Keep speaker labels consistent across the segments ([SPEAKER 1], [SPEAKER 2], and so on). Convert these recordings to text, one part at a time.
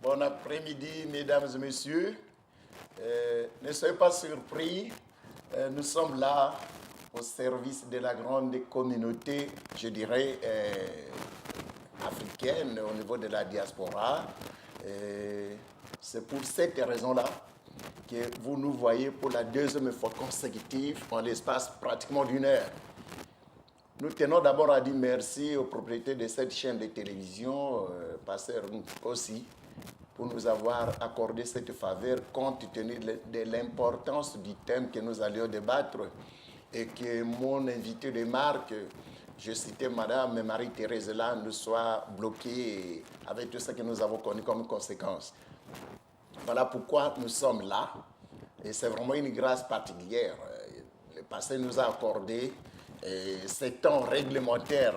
[SPEAKER 1] Bon après-midi, mesdames et messieurs. Ne soyez pas surpris, nous sommes là au service de la grande communauté, je dirais, africaine au niveau de la diaspora. C'est pour cette raison-là que vous nous voyez pour la deuxième fois consécutive en l'espace pratiquement d'une heure. Nous tenons d'abord à dire merci aux propriétaires de cette chaîne de télévision, Pasteur aussi, pour nous avoir accordé cette faveur compte tenu de l'importance du thème que nous allions débattre et que mon invité de marque, je citais Madame Marie-Thérèse Land, soit bloqué avec tout ce que nous avons connu comme conséquence. Voilà pourquoi nous sommes là et c'est vraiment une grâce particulière. Le passé nous a accordé ces temps réglementaires.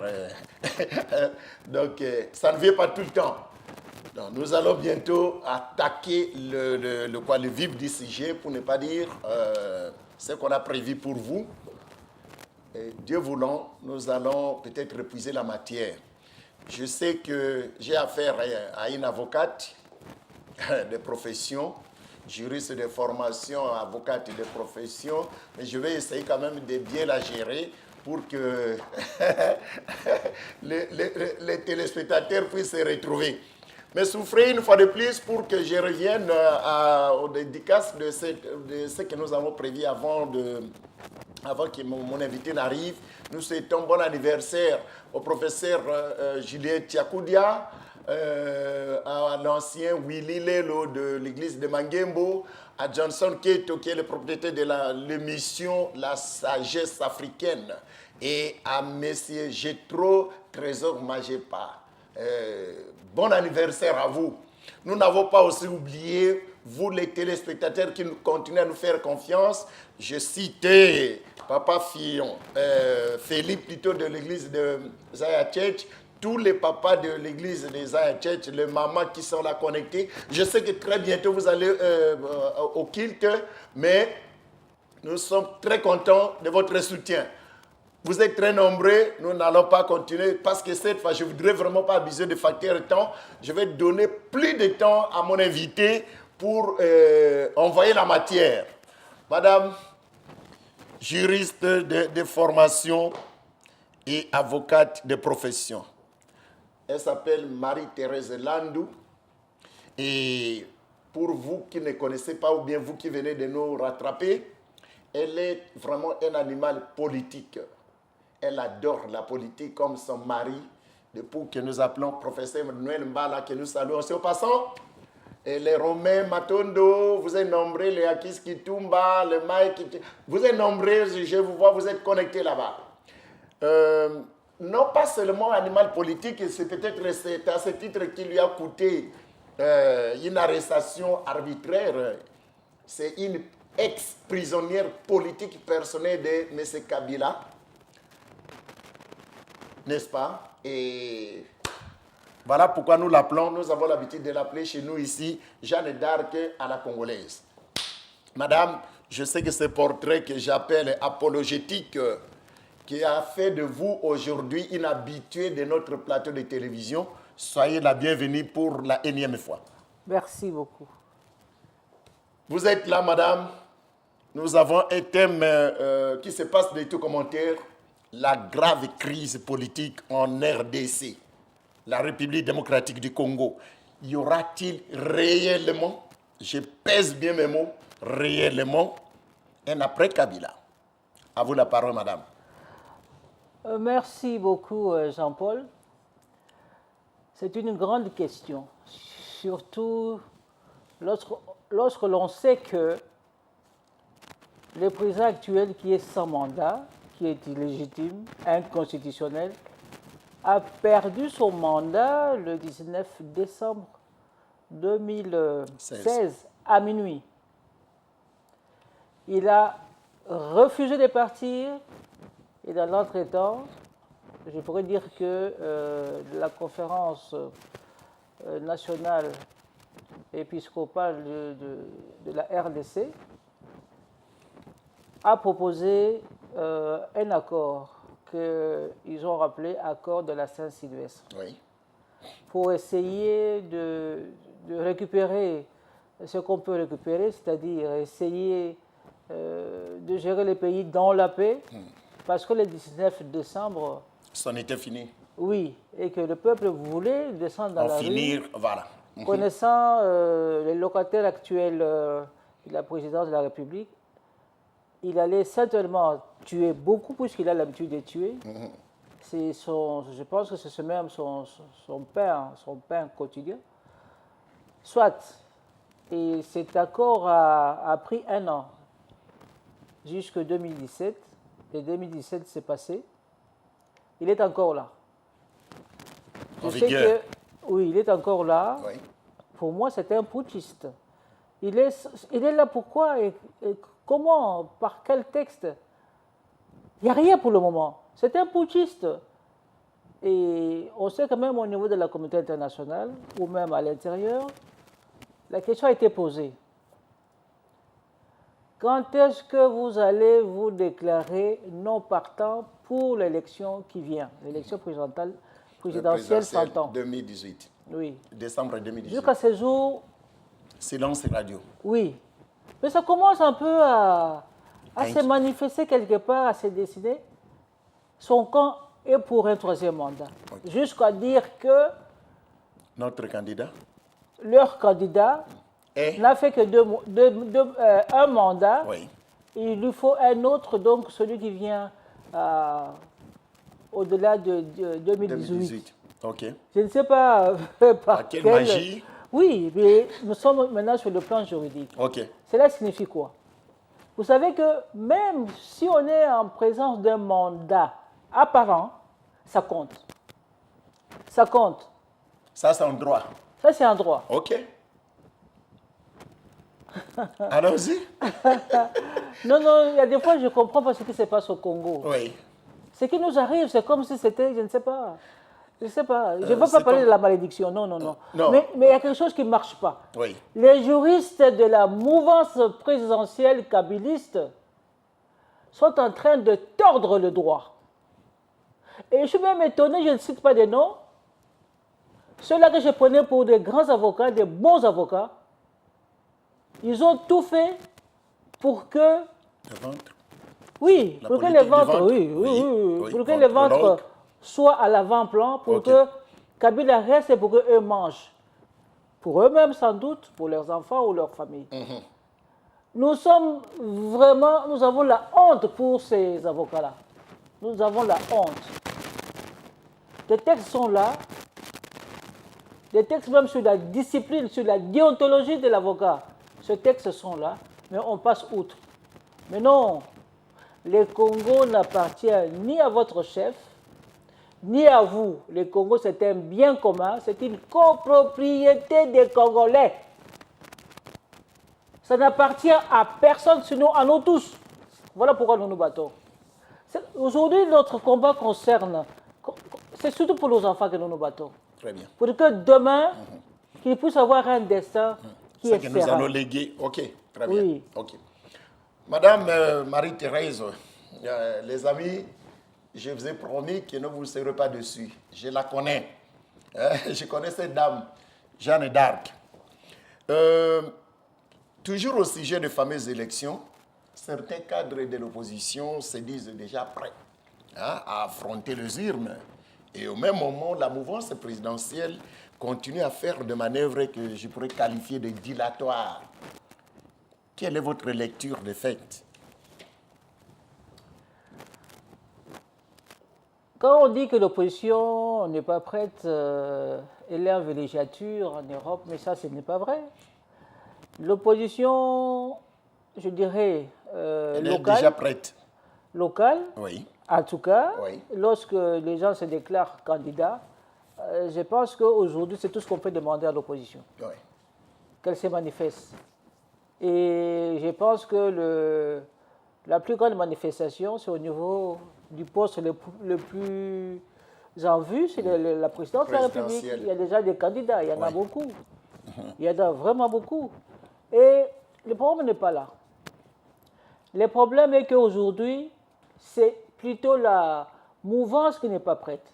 [SPEAKER 1] Donc, ça ne vient pas tout le temps. Donc, nous allons bientôt attaquer le vif du sujet, pour ne pas dire ce qu'on a prévu pour vous. Et Dieu voulant, nous allons peut-être épuiser la matière. Je sais que j'ai affaire à une avocate de profession, juriste de formation, avocate de profession, mais je vais essayer quand même de bien la gérer pour que les téléspectateurs puissent se retrouver. Mais souffrez une fois de plus pour que je revienne aux dédicaces de ce que nous avons prévu avant que mon invité n'arrive. Nous souhaitons bon anniversaire au professeur Julien Tiakoudia, à l'ancien Willy Lelo de l'église de Mangembo, à Johnson Keto qui est le propriétaire de l'émission La Sagesse Africaine, et à Monsieur Jetro Trésor Majepa. Bon anniversaire à vous. Nous n'avons pas aussi oublié, vous les téléspectateurs qui continuez à nous faire confiance. Je citais Papa Fillon, Philippe plutôt de l'église de Zaya Church, tous les papas de l'église de Zaya Church, les mamans qui sont là connectés. Je sais que très bientôt vous allez au culte, mais nous sommes très contents de votre soutien. Vous êtes très nombreux, nous n'allons pas continuer parce que cette fois, je ne voudrais vraiment pas abuser de facteur temps. Je vais donner plus de temps à mon invité pour envoyer la matière. Madame, juriste de formation et avocate de profession. Elle s'appelle Marie-Thérèse Landou. Et pour vous qui ne connaissez pas ou bien vous qui venez de nous rattraper, elle est vraiment un animal politique. Elle adore la politique comme son mari, l'époux que nous appelons professeur Noël Mbala, que nous saluons. C'est au passant. Et les Romains Matondo, vous êtes nombreux, les Akis Kitumba, les Mike, vous êtes nombreux, je vous vois, vous êtes connectés là-bas. Non pas seulement animal politique, c'est peut-être à ce titre qui lui a coûté une arrestation arbitraire. C'est une ex-prisonnière politique personnelle de M. Kabila. N'est-ce pas? Et voilà pourquoi nous l'appelons, nous avons l'habitude de l'appeler chez nous ici, Jeanne d'Arc à la congolaise. Madame, je sais que ce portrait que j'appelle apologétique, qui a fait de vous aujourd'hui une habituée de notre plateau de télévision, soyez la bienvenue pour la énième fois.
[SPEAKER 2] Merci beaucoup.
[SPEAKER 1] Vous êtes là, madame. Nous avons un thème qui se passe de tout commentaire. La grave crise politique en RDC, la République démocratique du Congo. Y aura-t-il réellement, je pèse bien mes mots, réellement, un après Kabila? À vous la parole, madame.
[SPEAKER 2] Merci beaucoup, Jean-Paul. C'est une grande question, surtout lorsque l'on sait que le président actuel qui est sans mandat, qui est illégitime, inconstitutionnel, a perdu son mandat le 19 décembre 2016 à minuit. Il a refusé de partir et dans l'entretemps, je pourrais dire que la conférence nationale épiscopale de la RDC a proposé un accord qu'ils ont rappelé accord de la Saint-Sylvestre.
[SPEAKER 1] Oui.
[SPEAKER 2] Pour essayer de de récupérer ce qu'on peut récupérer, c'est-à-dire essayer de gérer le pays dans la paix, parce que le 19 décembre...
[SPEAKER 1] C'en était fini.
[SPEAKER 2] Oui, et que le peuple voulait descendre dans la
[SPEAKER 1] finir,
[SPEAKER 2] rue.
[SPEAKER 1] voilà.
[SPEAKER 2] Connaissant les locataires actuels de la présidence de la République, il allait certainement tuer beaucoup, puisqu'il a l'habitude de tuer. Je pense que c'est même son pain quotidien. Soit. Et cet accord a pris 1 an, jusqu'en 2017. Et 2017 s'est passé. Il est encore là. Je sais que, oui, il est encore là. Oui. Pour moi, c'est un putschiste. Il est là pourquoi et comment, par quel texte? Il n'y a rien pour le moment. C'est un putschiste. Et on sait quand même au niveau de la communauté internationale, ou même à l'intérieur, la question a été posée. Quand est-ce que vous allez vous déclarer non partant pour l'élection qui vient, l'élection présidentielle 100 ans
[SPEAKER 1] 2018.
[SPEAKER 2] Oui.
[SPEAKER 1] Décembre 2018.
[SPEAKER 2] Jusqu'à ce jour...
[SPEAKER 1] Silence radio.
[SPEAKER 2] Oui. Mais ça commence un peu à se manifester quelque part, à se dessiner. Son camp est pour un 3e mandat. Okay. Jusqu'à dire que...
[SPEAKER 1] Notre candidat?
[SPEAKER 2] Leur candidat n'a fait que un mandat.
[SPEAKER 1] Oui.
[SPEAKER 2] Il lui faut un autre, donc celui qui vient au-delà de 2018.
[SPEAKER 1] Ok.
[SPEAKER 2] Je ne sais pas
[SPEAKER 1] par quelle magie.
[SPEAKER 2] Oui, mais nous sommes maintenant sur le plan juridique.
[SPEAKER 1] Ok.
[SPEAKER 2] Cela signifie quoi? Vous savez que même si on est en présence d'un mandat apparent, ça compte. Ça compte.
[SPEAKER 1] Ça, c'est un droit.
[SPEAKER 2] Ça, c'est un droit.
[SPEAKER 1] Ok. Allons-y.
[SPEAKER 2] Non, il y a des fois, je ne comprends pas ce qui se passe au Congo.
[SPEAKER 1] Oui.
[SPEAKER 2] Ce qui nous arrive, c'est comme si c'était, je ne sais pas. Je ne sais pas. Je ne veux pas parler de la malédiction. Non.
[SPEAKER 1] Non.
[SPEAKER 2] Mais il y a quelque chose qui ne marche pas.
[SPEAKER 1] Oui.
[SPEAKER 2] Les juristes de la mouvance présidentielle kabyliste sont en train de tordre le droit. Et je suis même étonné, je ne cite pas des noms. Ceux-là que je prenais pour des grands avocats, des bons avocats, ils ont tout fait pour que...
[SPEAKER 1] Le ventre.
[SPEAKER 2] Oui, pour que les ventres, pour que les ventres soient à l'avant-plan, pour que Kabila reste et pour qu'eux mangent. Pour eux-mêmes sans doute, pour leurs enfants ou leurs familles. Nous avons la honte pour ces avocats-là. Nous avons la honte. Les textes sont là, des textes même sur la discipline, sur la déontologie de l'avocat. Ces textes sont là, mais on passe outre. Mais non, le Congo n'appartient ni à votre chef, ni à vous. Le Congo, c'est un bien commun, c'est une copropriété des Congolais. Ça n'appartient à personne, sinon à nous tous. Voilà pourquoi nous nous battons. Aujourd'hui, notre combat concerne, c'est surtout pour nos enfants que nous nous battons.
[SPEAKER 1] Très bien.
[SPEAKER 2] Pour que demain, qu'ils puissent avoir un destin qui est
[SPEAKER 1] que
[SPEAKER 2] serein.
[SPEAKER 1] Nous allons léguer. Ok, très bien.
[SPEAKER 2] Oui.
[SPEAKER 1] Ok. Madame Marie-Thérèse, les amis, je vous ai promis que ne vous serez pas dessus. Je la connais. Je connais cette dame, Jeanne d'Arc. Toujours au sujet des fameuses élections, certains cadres de l'opposition se disent déjà prêts à affronter les urnes. Et au même moment, la mouvance présidentielle continue à faire des manœuvres que je pourrais qualifier de dilatoires. Quelle est votre lecture des faits?
[SPEAKER 2] Quand on dit que l'opposition n'est pas prête, elle est en villégiature en Europe, mais ça, ce n'est pas vrai. L'opposition, je dirais,
[SPEAKER 1] elle
[SPEAKER 2] locale,
[SPEAKER 1] est déjà prête.
[SPEAKER 2] Locale,
[SPEAKER 1] oui.
[SPEAKER 2] En tout cas,
[SPEAKER 1] oui.
[SPEAKER 2] Lorsque les gens se déclarent candidats, je pense qu'aujourd'hui, c'est tout ce qu'on peut demander à l'opposition.
[SPEAKER 1] Oui.
[SPEAKER 2] Qu'elle se manifeste. Et je pense que la plus grande manifestation, c'est au niveau du poste le plus en vue, c'est la présidence de la République. Il y a déjà des candidats, il y en a beaucoup. Il y en a vraiment beaucoup. Et le problème n'est pas là. Le problème est qu'aujourd'hui, c'est plutôt la mouvance qui n'est pas prête.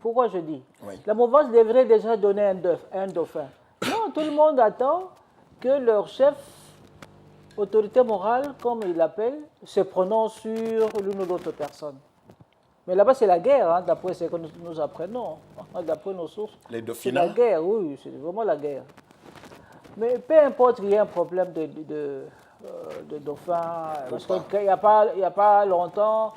[SPEAKER 2] Pourquoi je dis? La mouvance devrait déjà donner un dauphin. Non, Non, tout le monde attend que leur chef, autorité morale, comme il l'appelle, se prononce sur l'une ou l'autre personne. Mais là-bas, c'est la guerre, hein, d'après ce que nous apprenons, d'après nos sources.
[SPEAKER 1] Les
[SPEAKER 2] C'est
[SPEAKER 1] dauphinats?
[SPEAKER 2] la guerre, oui, c'est vraiment la guerre. Mais peu importe qu'il y ait un problème de dauphin, parce qu'il n'y a pas longtemps,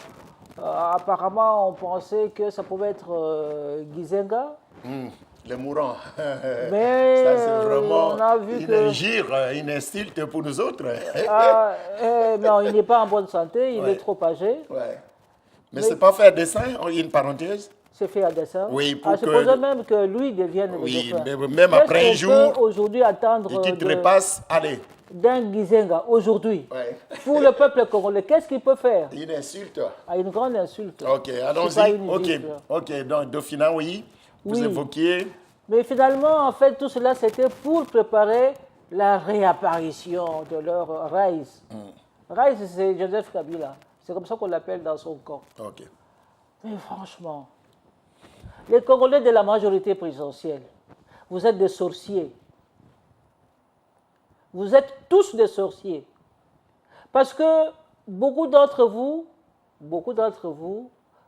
[SPEAKER 2] apparemment, on pensait que ça pouvait être Gizenga.
[SPEAKER 1] Les mourants.
[SPEAKER 2] Mais
[SPEAKER 1] Ça, c'est vraiment
[SPEAKER 2] on a vu
[SPEAKER 1] une
[SPEAKER 2] que...
[SPEAKER 1] injure, une insulte pour nous autres.
[SPEAKER 2] non, il n'est pas en bonne santé, il
[SPEAKER 1] Ouais.
[SPEAKER 2] est trop âgé.
[SPEAKER 1] Ouais. Mais c'est pas fait à dessein, une parenthèse?
[SPEAKER 2] C'est fait à dessein.
[SPEAKER 1] Oui, pour que...
[SPEAKER 2] Supposons même que lui devienne le
[SPEAKER 1] Oui,
[SPEAKER 2] dauphin.
[SPEAKER 1] mais même après un
[SPEAKER 2] Qu'est-ce qu'on
[SPEAKER 1] jour,
[SPEAKER 2] peut aujourd'hui attendre
[SPEAKER 1] et qui trépasse, allez.
[SPEAKER 2] d'un Gizenga aujourd'hui
[SPEAKER 1] Ouais.
[SPEAKER 2] pour le peuple congolais? Qu'est-ce qu'il peut faire?
[SPEAKER 1] Une insulte.
[SPEAKER 2] Une grande insulte.
[SPEAKER 1] Ok,
[SPEAKER 2] C'est pas
[SPEAKER 1] allons-y.
[SPEAKER 2] une
[SPEAKER 1] Ok,
[SPEAKER 2] insulte.
[SPEAKER 1] ok, donc Dauphinat, oui. Vous
[SPEAKER 2] Oui.
[SPEAKER 1] évoquiez...
[SPEAKER 2] Mais finalement, en fait, tout cela, c'était pour préparer la réapparition de leur Raïs. Raïs, c'est Joseph Kabila. C'est comme ça qu'on l'appelle dans son camp.
[SPEAKER 1] Ok.
[SPEAKER 2] Mais franchement, les Congolais de la majorité présidentielle, vous êtes des sorciers. Vous êtes tous des sorciers. Parce que beaucoup d'entre vous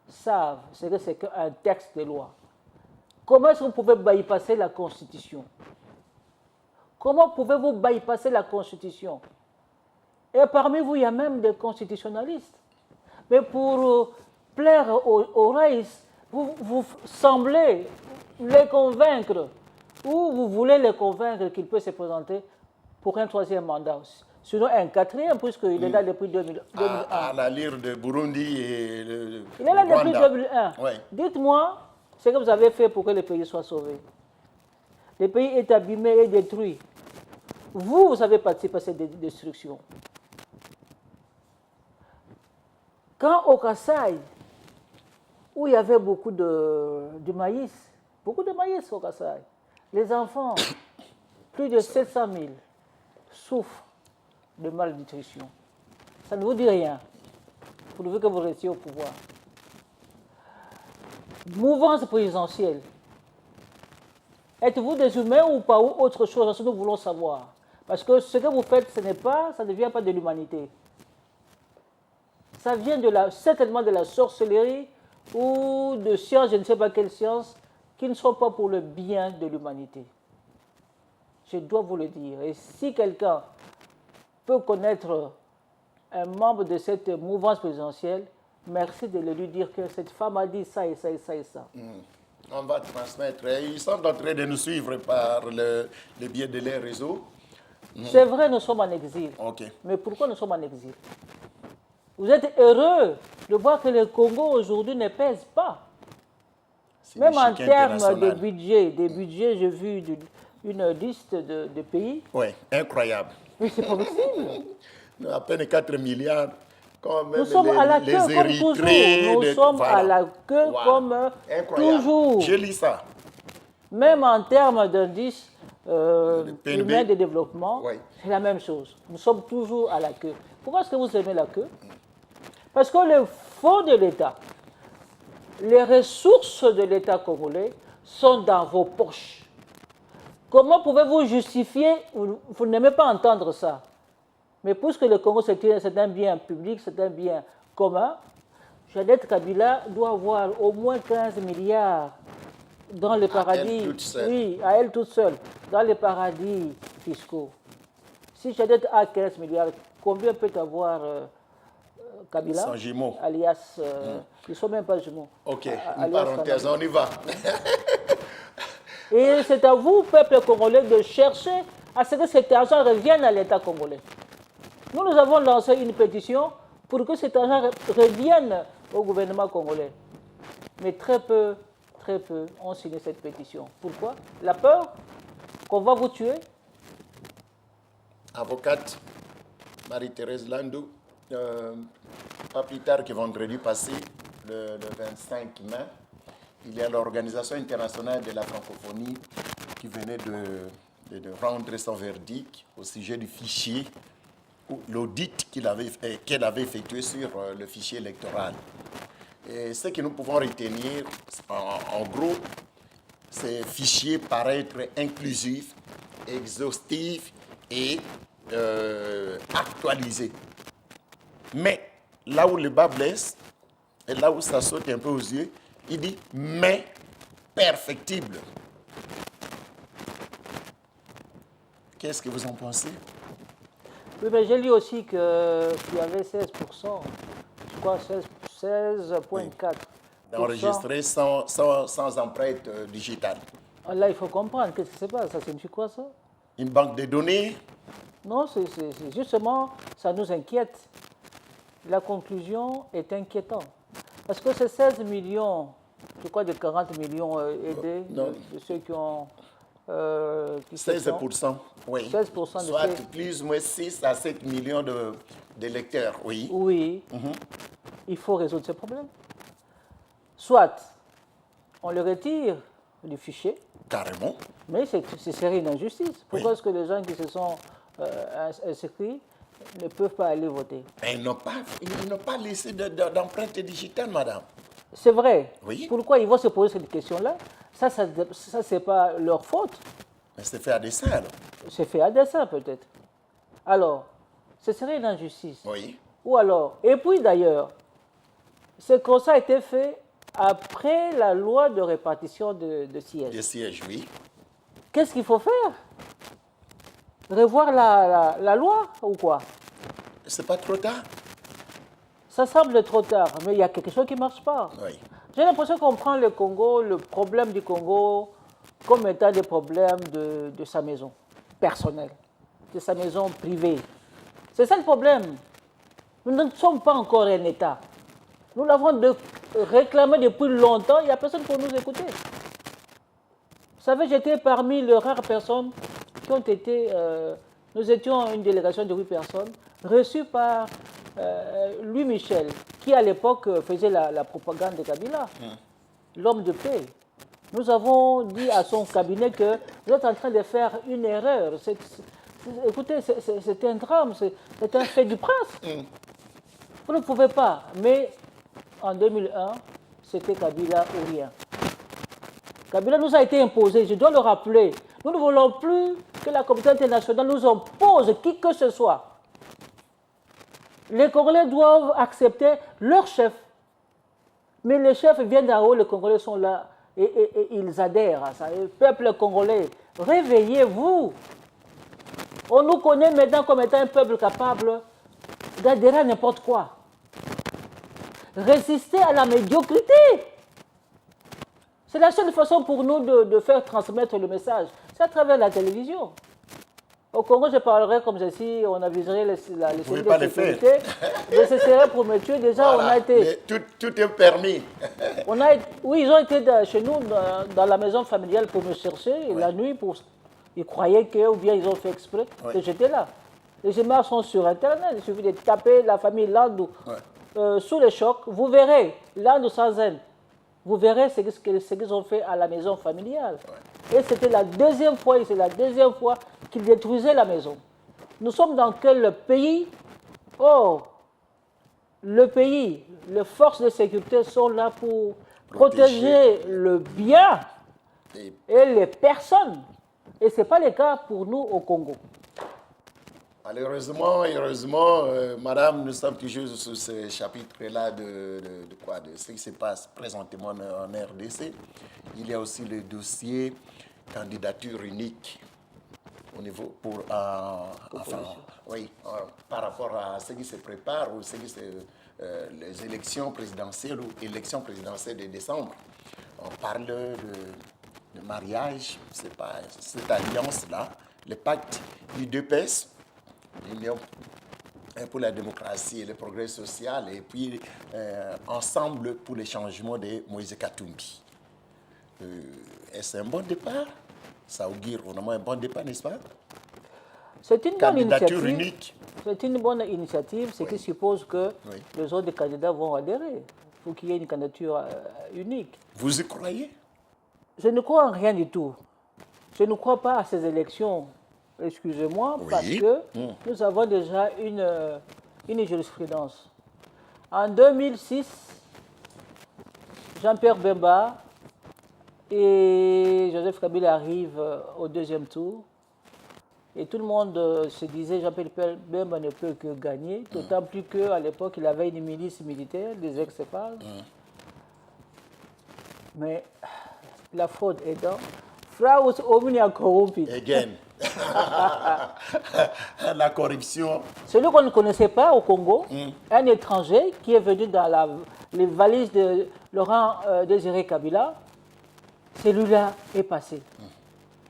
[SPEAKER 2] savent ce que c'est qu'un texte de loi. Comment est-ce que vous pouvez bypasser la Constitution? Comment pouvez-vous bypasser la Constitution? Et parmi vous, il y a même des constitutionnalistes. Mais pour plaire aux raïs, vous semblez les convaincre, ou vous voulez les convaincre qu'il peut se présenter pour un troisième mandat. Sinon un quatrième, puisqu'il est là depuis 2001.
[SPEAKER 1] À la lyre de Burundi et le
[SPEAKER 2] Il est là depuis
[SPEAKER 1] Rwanda.
[SPEAKER 2] 2001.
[SPEAKER 1] Ouais.
[SPEAKER 2] Dites-moi ce que vous avez fait pour que le pays soit sauvé. Le pays est abîmé et détruit. Vous avez participé à cette destruction. Quand au Kasaï, où il y avait beaucoup de maïs au Kasaï, les enfants, plus de 700 000, souffrent de malnutrition. Ça ne vous dit rien, pourvu que vous restiez au pouvoir. Mouvance présidentielle. Êtes-vous des humains ou pas, ou autre chose? Ce que nous voulons savoir. Parce que ce que vous faites, ça ne vient pas de l'humanité. Ça vient certainement de la sorcellerie ou de sciences, je ne sais pas quelles sciences, qui ne sont pas pour le bien de l'humanité. Je dois vous le dire. Et si quelqu'un peut connaître un membre de cette mouvance présidentielle, merci de le lui dire que cette femme a dit ça et ça et ça et ça.
[SPEAKER 1] On va transmettre. Ils sont en train de nous suivre par le biais de leurs réseaux.
[SPEAKER 2] C'est vrai, nous sommes en exil.
[SPEAKER 1] Ok.
[SPEAKER 2] Mais pourquoi nous sommes en exil? Vous êtes heureux de voir que le Congo aujourd'hui ne pèse pas.
[SPEAKER 1] C'est
[SPEAKER 2] Même en
[SPEAKER 1] l'échiquier
[SPEAKER 2] termes
[SPEAKER 1] international.
[SPEAKER 2] de budget, j'ai vu une liste de pays.
[SPEAKER 1] Oui, incroyable.
[SPEAKER 2] Mais c'est pas possible.
[SPEAKER 1] À peine 4 milliards. Comme même
[SPEAKER 2] Nous sommes à la queue comme toujours.
[SPEAKER 1] Érythréens,
[SPEAKER 2] Nous sommes à la queue
[SPEAKER 1] Voilà.
[SPEAKER 2] comme
[SPEAKER 1] Incroyable.
[SPEAKER 2] toujours.
[SPEAKER 1] J'ai lu ça.
[SPEAKER 2] Même en termes d'indice
[SPEAKER 1] PNB.
[SPEAKER 2] humain de développement,
[SPEAKER 1] Oui.
[SPEAKER 2] c'est la même chose. Nous sommes toujours à la queue. Pourquoi est-ce que vous aimez la queue? Parce que le fonds de l'État, les ressources de l'État congolais sont dans vos poches. Comment pouvez-vous justifier, vous n'aimez pas entendre ça, mais puisque le Congo c'est un bien public, c'est un bien commun, Jeannette Kabila doit avoir au moins 15 milliards dans les paradis.
[SPEAKER 1] Elle toute seule.
[SPEAKER 2] Oui, à elle toute seule, dans les paradis fiscaux. Si Jeannette a 15 milliards, combien peut avoir Kabila?
[SPEAKER 1] Son jumeau.
[SPEAKER 2] Alias, ils ne sont même pas jumeaux.
[SPEAKER 1] Ok, une
[SPEAKER 2] Alias
[SPEAKER 1] parenthèse,
[SPEAKER 2] Kanama.
[SPEAKER 1] on y va.
[SPEAKER 2] Et c'est à vous, peuple congolais, de chercher à ce que cet argent revienne à l'État congolais. Nous avons lancé une pétition pour que cet argent revienne au gouvernement congolais. Mais très peu ont signé cette pétition. Pourquoi? La peur qu'on va vous tuer?
[SPEAKER 1] Avocate Marie-Thérèse Landou, pas plus tard que vendredi passé, le 25 mai, il y a l'Organisation internationale de la francophonie qui venait de rendre son verdict au sujet du fichier, l'audit qu'elle avait effectué sur le fichier électoral. Et ce que nous pouvons retenir, en gros, ces fichiers paraissent inclusifs exhaustif et actualisé. Mais là où le bas blesse, et là où ça saute un peu aux yeux, il dit « mais perfectible ». Qu'est-ce que vous en pensez?
[SPEAKER 2] Oui, mais j'ai lu aussi qu'il y avait 16%, je crois 16,4%.
[SPEAKER 1] Oui. D'enregistrer sans empreinte digitale.
[SPEAKER 2] Là, il faut comprendre, qu'est-ce qui se passe? Ça signifie quoi, ça?
[SPEAKER 1] Une banque de données?
[SPEAKER 2] Non, c'est justement, ça nous inquiète. La conclusion est inquiétante. Parce que ces 16 millions, je crois de 40 millions aidés, de ceux qui ont...
[SPEAKER 1] 16%, oui.
[SPEAKER 2] 16%
[SPEAKER 1] Soit plus ou moins 6 à 7 millions de lecteurs, oui.
[SPEAKER 2] Oui. Il faut résoudre ces problèmes. Soit on le retire du fichier.
[SPEAKER 1] Carrément.
[SPEAKER 2] Mais ce serait une injustice. Pourquoi est-ce que les gens qui se sont inscrits ne peuvent pas aller voter?
[SPEAKER 1] Mais ils n'ont pas laissé d'empreinte digitale, madame.
[SPEAKER 2] C'est vrai.
[SPEAKER 1] Oui.
[SPEAKER 2] Pourquoi ils vont se poser cette question-là? Ça c'est pas leur faute.
[SPEAKER 1] Mais c'est fait à dessein, alors.
[SPEAKER 2] C'est fait à dessein, peut-être. Alors, ce serait une injustice.
[SPEAKER 1] Oui.
[SPEAKER 2] Ou alors, et puis d'ailleurs, ce constat a été fait après la loi de répartition de sièges.
[SPEAKER 1] De sièges, oui.
[SPEAKER 2] Qu'est-ce qu'il faut faire? Revoir la loi ou quoi?
[SPEAKER 1] C'est pas trop tard?
[SPEAKER 2] Ça semble trop tard, mais il y a quelque chose qui ne marche pas.
[SPEAKER 1] Oui.
[SPEAKER 2] J'ai l'impression qu'on prend le Congo, le problème du Congo, comme étant des problèmes de sa maison personnelle, de sa maison privée. C'est ça le problème. Nous ne sommes pas encore un État. Nous l'avons réclamé depuis longtemps, il n'y a personne pour nous écouter. Vous savez, j'étais parmi les rares personnes qui ont été... nous étions une délégation de 8 personnes, reçues par Louis Michel, qui à l'époque faisait la propagande de Kabila, l'homme de paix. Nous avons dit à son cabinet que vous êtes en train de faire une erreur. Écoutez, c'est un drame, c'est un fait du prince. Vous ne pouvez pas. Mais en 2001, c'était Kabila ou rien. Kabila nous a été imposé, je dois le rappeler. Nous ne voulons plus que la communauté internationale nous impose qui que ce soit. Les Congolais doivent accepter leur chef. Mais les chefs viennent d'en haut, les Congolais sont là et ils adhèrent à ça. Le peuple congolais, réveillez-vous. On nous connaît maintenant comme étant un peuple capable d'adhérer à n'importe quoi. Résister à la médiocrité. C'est la seule façon pour nous de faire transmettre le message. C'est à travers la télévision. Au Congo, je parlerai comme ceci, on aviserait les services de sécurité. Mais ce serait promettu. Déjà, voilà, on a été...
[SPEAKER 1] Mais tout est permis.
[SPEAKER 2] Oui, ils ont été chez nous, dans la maison familiale pour me chercher, la nuit, ils croyaient que, ou bien ils ont fait exprès, que j'étais là. Les images sont sur Internet, il suffit de taper la famille Landou sous le choc. Vous verrez, Landou sans haine. Vous verrez ce qu'ils ont fait à la maison familiale. Et c'était la deuxième fois, et c'est la deuxième fois qu'ils détruisaient la maison. Nous sommes dans quel pays? Oh, le pays, les forces de sécurité sont là pour protéger le bien et les personnes. Et ce n'est pas le cas pour nous au Congo.
[SPEAKER 1] Malheureusement, heureusement, madame, nous sommes toujours sur ce chapitre-là de ce qui se passe présentement en RDC. Il y a aussi le dossier candidature unique au niveau par rapport à ce qui se prépare ou les élections présidentielles ou élections présidentielles de décembre. On parle de mariage, c'est pas cette alliance-là, le pacte UDPS, l'Union pour la démocratie et le progrès social, et puis ensemble pour le changement de Moïse Katumbi. Est-ce un bon départ? Ça augure vraiment un bon départ, n'est-ce pas?
[SPEAKER 2] C'est une bonne initiative.
[SPEAKER 1] Unique.
[SPEAKER 2] C'est une bonne initiative, ce qui suppose que les autres candidats vont adhérer. Il faut qu'il y ait une candidature unique.
[SPEAKER 1] Vous y croyez?
[SPEAKER 2] Je ne crois en rien du tout. Je ne crois pas à ces élections, excusez-moi, parce que nous avons déjà une jurisprudence. En 2006, Jean-Pierre Bemba et Joseph Kabila arrivent au deuxième tour. Et tout le monde se disait Jean-Pierre Bemba ne peut que gagner, d'autant plus qu'à l'époque, il avait une milice militaire, des ex-FAL. Mais la fraude aidant, Fraus omnia corrompit.
[SPEAKER 1] Again. La corruption.
[SPEAKER 2] Celui qu'on ne connaissait pas au Congo, un étranger qui est venu dans les valises de Laurent Désiré Kabila, celui-là est passé.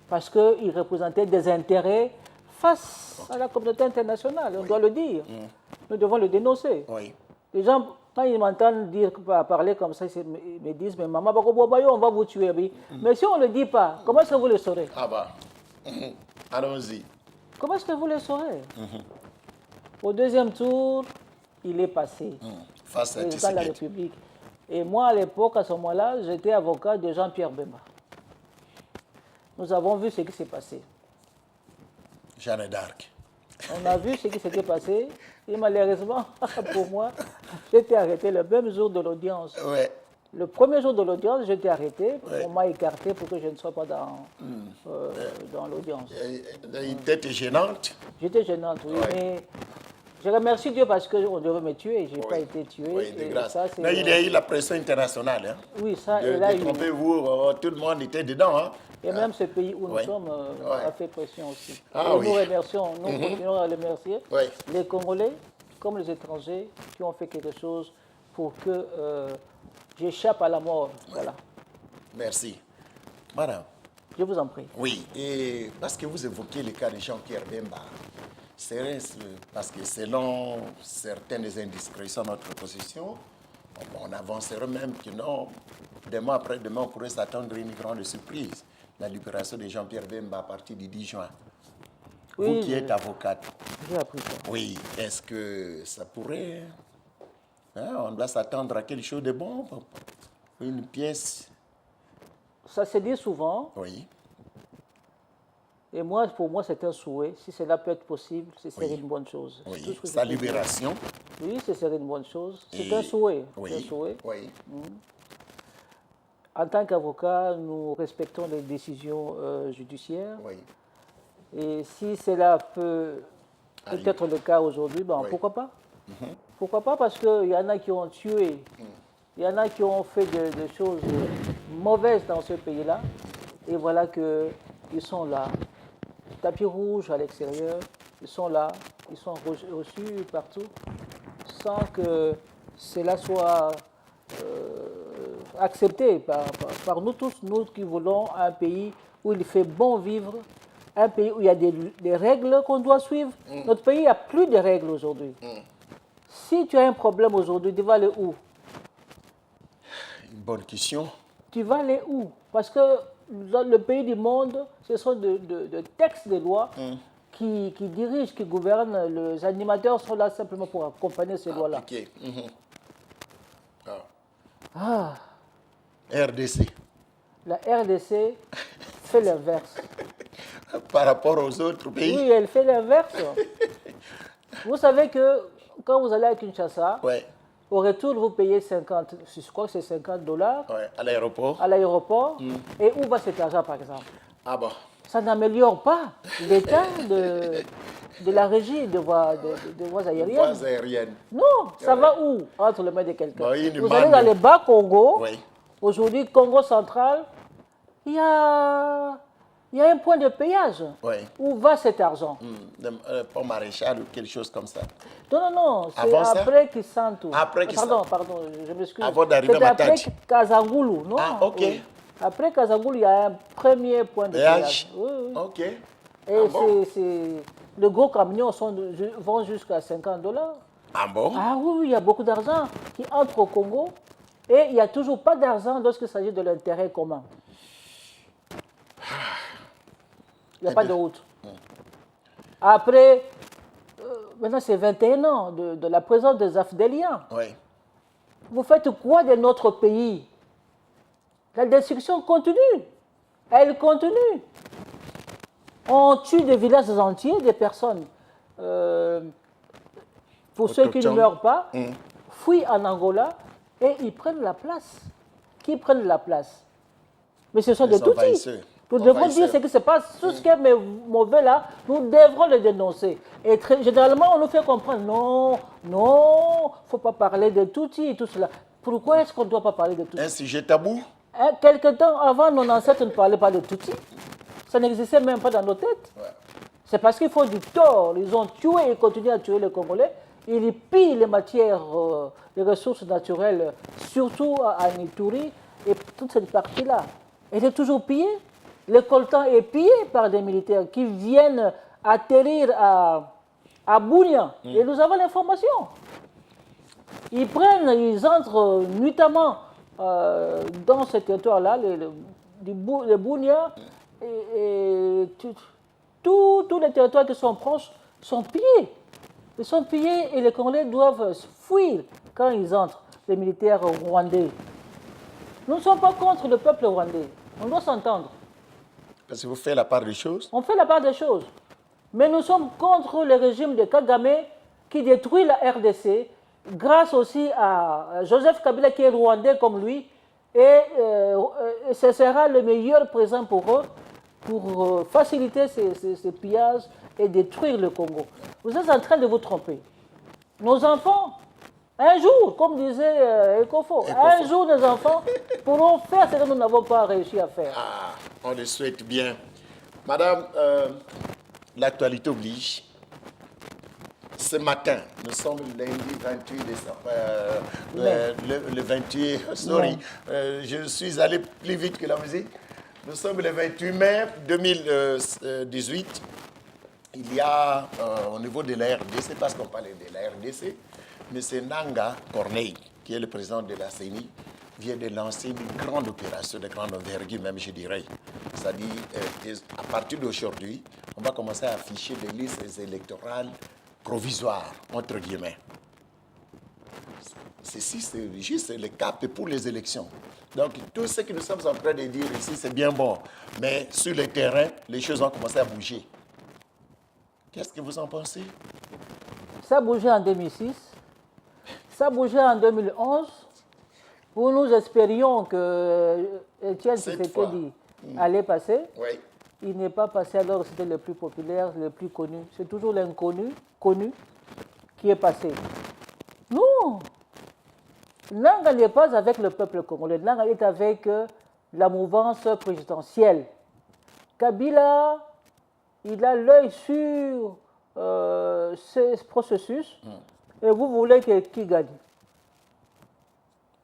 [SPEAKER 2] Parce qu'il représentait des intérêts face à la communauté internationale, on doit le dire. Nous devons le dénoncer.
[SPEAKER 1] Oui.
[SPEAKER 2] Les gens, quand ils m'entendent parler comme ça, ils me disent, mais maman, on va vous tuer. Oui. Mais si on ne le dit pas, comment est-ce que vous le saurez?
[SPEAKER 1] Ah bah, allons-y.
[SPEAKER 2] Comment est-ce que vous le saurez? Au deuxième tour, il est passé.
[SPEAKER 1] Face à
[SPEAKER 2] Président de la République. Et moi, à l'époque, à ce moment-là, j'étais avocat de Jean-Pierre Bemba. Nous avons vu ce qui s'est passé.
[SPEAKER 1] Jeanne d'Arc.
[SPEAKER 2] On a vu ce qui s'était passé. Et malheureusement, pour moi, j'étais arrêté le même jour de l'audience.
[SPEAKER 1] Ouais.
[SPEAKER 2] Le premier jour de l'audience, j'étais arrêté. Ouais. On m'a écarté pour que je ne sois pas dans l'audience.
[SPEAKER 1] Une tête gênante.
[SPEAKER 2] J'étais gênante, oui. Ouais. Mais je remercie Dieu parce qu'on devait me tuer. Je n'ai pas été tué.
[SPEAKER 1] Oui, de grâce. Mais il y a eu la pression internationale. Hein.
[SPEAKER 2] Oui, ça, et là,
[SPEAKER 1] trompez-vous, tout le monde était dedans. Hein.
[SPEAKER 2] Et même ce pays où nous sommes a fait pression aussi.
[SPEAKER 1] Ah,
[SPEAKER 2] et nous remercions, nous continuons à les remercier, les Congolais comme les étrangers qui ont fait quelque chose pour que j'échappe à la mort. Voilà.
[SPEAKER 1] Merci. Madame.
[SPEAKER 2] Je vous en prie.
[SPEAKER 1] Oui, et parce que vous évoquez le cas de Jean-Pierre Bemba, c'est parce que selon certaines indiscrétions de notre position, on avancerait même que non, demain après-demain, on pourrait s'attendre à une grande surprise. La libération de Jean-Pierre Bemba à partir du 10 juin. Oui, vous qui êtes avocate.
[SPEAKER 2] J'ai appris ça.
[SPEAKER 1] Oui, est-ce que ça pourrait... Hein, on doit s'attendre à quelque chose de bon, une pièce.
[SPEAKER 2] Ça se dit souvent.
[SPEAKER 1] Oui.
[SPEAKER 2] Et moi, pour moi, c'est un souhait. Si cela peut être possible, ce serait une bonne chose.
[SPEAKER 1] Oui, sa libération.
[SPEAKER 2] Oui, ce serait une bonne chose. C'est un souhait.
[SPEAKER 1] Oui.
[SPEAKER 2] Un souhait.
[SPEAKER 1] Oui.
[SPEAKER 2] En tant qu'avocat, nous respectons les décisions judiciaires.
[SPEAKER 1] Oui.
[SPEAKER 2] Et si cela peut être le cas aujourd'hui, ben, pourquoi pas? Pourquoi pas? Parce qu'il y en a qui ont tué, il y en a qui ont fait des choses mauvaises dans ce pays-là. Et voilà qu'ils sont là. Tapis rouge à l'extérieur, ils sont là, ils sont reçus partout, sans que cela soit accepté par nous tous, nous qui voulons un pays où il fait bon vivre, un pays où il y a des règles qu'on doit suivre. Notre pays n'a plus de règles aujourd'hui. Si tu as un problème aujourd'hui, tu vas aller où?
[SPEAKER 1] Une bonne question.
[SPEAKER 2] Tu vas aller où? Parce que dans le pays du monde, ce sont de textes de loi qui dirigent, qui gouvernent. Les animateurs sont là simplement pour accompagner ces lois-là.
[SPEAKER 1] RDC.
[SPEAKER 2] La RDC fait l'inverse.
[SPEAKER 1] Par rapport aux autres pays?
[SPEAKER 2] Oui, elle fait l'inverse. Vous savez que quand vous allez à Kinshasa, au retour, vous payez 50, je crois que c'est $50.
[SPEAKER 1] À l'aéroport.
[SPEAKER 2] À l'aéroport. Et où va cet argent, par exemple?
[SPEAKER 1] Ah bon?
[SPEAKER 2] Ça n'améliore pas l'état de la régie de voies aériennes.
[SPEAKER 1] Voies aériennes.
[SPEAKER 2] Non, ça va où? Entre les mains de quelqu'un. Vous allez dans les bas Congo. Aujourd'hui, Congo central, il y a un point de péage. Où va cet argent?
[SPEAKER 1] Pour maréchal ou quelque chose comme ça.
[SPEAKER 2] Non, c'est après Kisantu.
[SPEAKER 1] Après
[SPEAKER 2] Pardon, je m'excuse.
[SPEAKER 1] Avant d'arriver à Matadi.
[SPEAKER 2] C'est après Kazangulu, non?
[SPEAKER 1] Ah, ok.
[SPEAKER 2] Oui. Après Kazangulu, il y a un premier point de péage.
[SPEAKER 1] Oui. Ok.
[SPEAKER 2] Et les gros camions vont jusqu'à $50.
[SPEAKER 1] Ah bon?
[SPEAKER 2] Ah oui, il y a beaucoup d'argent qui entre au Congo et il n'y a toujours pas d'argent lorsqu'il s'agit de l'intérêt commun. Il n'y a pas de route. Après, maintenant c'est 21 ans de la présence des Afdéliens. Vous faites quoi de notre pays? La destruction continue. Elle continue. On tue des villages entiers, des personnes. Pour ceux qui ne meurent pas, fuient en Angola et ils prennent la place. Qui prennent la place? Mais ce sont des Tutsis. Nous devons dire ce qui se passe. Tout ce qui est mauvais là, nous devrons le dénoncer. Et généralement, on nous fait comprendre, non, non, il ne faut pas parler de Tutsi et tout cela. Pourquoi est-ce qu'on ne doit pas parler de Tutsi?
[SPEAKER 1] Un sujet tabou?
[SPEAKER 2] Quelque temps avant, nos ancêtres ne parlaient pas de Tutsi. Ça n'existait même pas dans nos têtes.
[SPEAKER 1] Ouais.
[SPEAKER 2] C'est parce qu'ils font du tort. Ils ont tué et continuent à tuer les Congolais. Ils pillent les matières, les ressources naturelles, surtout à Nitouri et toute cette partie-là. Elle est toujours pillée. Le coltan est pillé par des militaires qui viennent atterrir à Bounia. Et nous avons l'information. Ils entrent nuitamment dans ce territoire-là, les Bounia, et tous les territoires qui sont proches sont pillés. Ils sont pillés et les Congolais doivent fuir quand ils entrent, les militaires rwandais. Nous ne sommes pas contre le peuple rwandais. On doit s'entendre.
[SPEAKER 1] Parce que vous faites la part des choses.
[SPEAKER 2] On fait la part des choses. Mais nous sommes contre le régime de Kagame qui détruit la RDC grâce aussi à Joseph Kabila qui est rwandais comme lui. Et ce sera le meilleur présent pour eux pour faciliter ces pillages et détruire le Congo. Vous êtes en train de vous tromper. Nos enfants, un jour, comme disait Ekofo, un jour nos enfants pourront faire ce que nous n'avons pas réussi à faire.
[SPEAKER 1] Ah, on le souhaite bien. Madame, l'actualité oblige. Ce matin, nous sommes lundi 28 décembre. Le 28, sorry, je suis allé plus vite que la musique. Nous sommes le 28 mai 2018. Il y a au niveau de la RDC, parce qu'on parlait de la RDC, M. Nanga Corneille, qui est le président de la CENI, vient de lancer une grande opération de grande envergure, même je dirais. C'est-à-dire, à partir d'aujourd'hui, on va commencer à afficher des listes électorales provisoires, entre guillemets. Ceci, c'est juste le cap pour les élections. Donc, tout ce que nous sommes en train de dire ici, c'est bien bon. Mais sur le terrain, les choses ont commencé à bouger. Qu'est-ce que vous en pensez?
[SPEAKER 2] Ça a bougé en 2006, ça a bougé en 2011, où nous espérions que Étienne Tshisekedi allait passer.
[SPEAKER 1] Oui.
[SPEAKER 2] Il n'est pas passé alors que c'était le plus populaire, le plus connu. C'est toujours l'inconnu, connu, qui est passé. Non! Nanga n'est pas avec le peuple congolais. Nanga est avec la mouvance présidentielle. Kabila, il a l'œil sur ce processus. Et vous voulez qui gagne?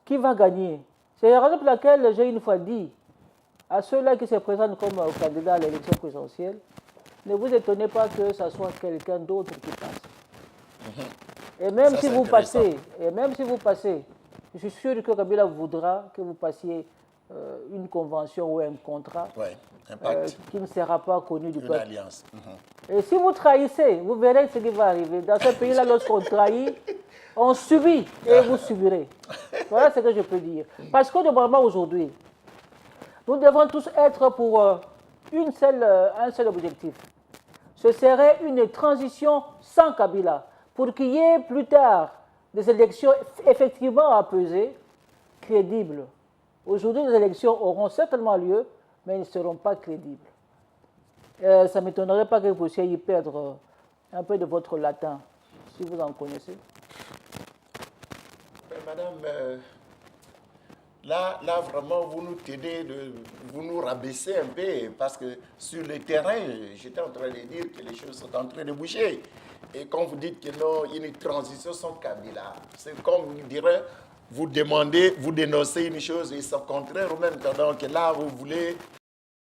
[SPEAKER 2] Qui va gagner? C'est la raison pour laquelle j'ai une fois dit à ceux-là qui se présentent comme candidats à l'élection présidentielle, ne vous étonnez pas que ce soit quelqu'un d'autre qui passe. Et même si vous passez, je suis sûr que Kabila voudra que vous passiez une convention ou un contrat qui ne sera pas connu du peuple.
[SPEAKER 1] Alliance.
[SPEAKER 2] Et si vous trahissez, vous verrez ce qui va arriver. Dans ce pays-là, lorsqu'on trahit, on subit et vous subirez. Voilà ce que je peux dire. Parce que normalement, aujourd'hui, nous devons tous être pour un seul objectif. Ce serait une transition sans Kabila, pour qu'il y ait plus tard des élections effectivement apaisées, crédibles. Aujourd'hui, les élections auront certainement lieu, mais elles ne seront pas crédibles. Ça ne m'étonnerait pas que vous puissiez y perdre un peu de votre latin, si vous en connaissez.
[SPEAKER 1] Madame, là, vraiment, vous nous tenez, vous nous rabaissez un peu, parce que sur le terrain, j'étais en train de dire que les choses sont en train de bouger. Et quand vous dites que non, il y a une transition sans Kabila, c'est comme, je dirais, vous demandez, vous dénoncez une chose et c'est au contraire, ou même tendant que là, vous voulez